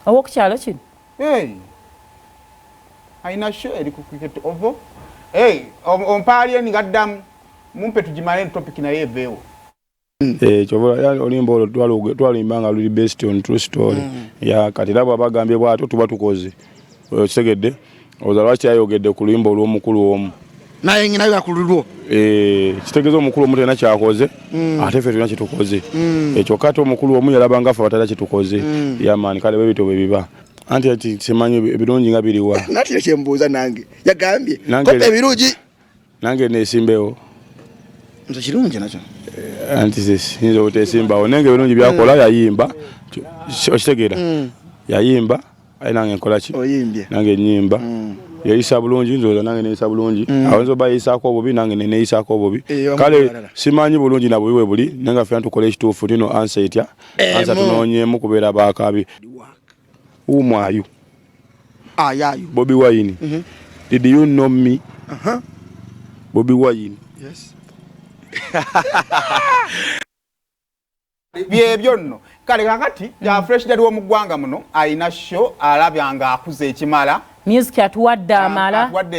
Owokukyalo kino? Aina show eri ku cricket ovo. Ompaaliye ngaddamu mumpe tugimale topic naye eveewo. Chobola olimba olwo twalimbanga luli based on true story. Ya kati labo abagambye bwato tuba tukoze. Otegedde ozalwachi ayogedde ku luyimba olw'omukulu omu. Naye ngina yakululwo. Kitegeeza omukulu omu tena kyakoze ate ffe tulina kitukoze. Ekyo kati omukulu omu yalabanga ffe batala kitukoze. Yamaani kale bwe bito bwe biba. Anti ati simanyi ebirungi nga biriwa. Nati kyembuuza nange. Yagambye. Kope ebirungi. Nange nesimbewo. Nze kirungi nakyo. Anti sisi nizo otesimbawo nenge ebirungi byakola yayimba. Okitegeera. Yayimba ayi nange nkola ki? Oyimbye. Nange nyimba. Yayisa bulungi nzoza nange neyisa bulungi. Awenzo bayisako obubi nange neneyisako obubi. Kale simanyi bulungi na bubi we buli nenga ffe tukola ekituufu tino answer etya. Answer tunoonyeemu kubeera baakabi. Whom are you? Yeah, you. Bobi Wine. Did you know me? Bobi Wine. Yes. Byebyo nno. Kale kakati ya fresh dad wo mu ggwanga muno ayina show alabyanga akuze ekimala. Music atuwadde amala.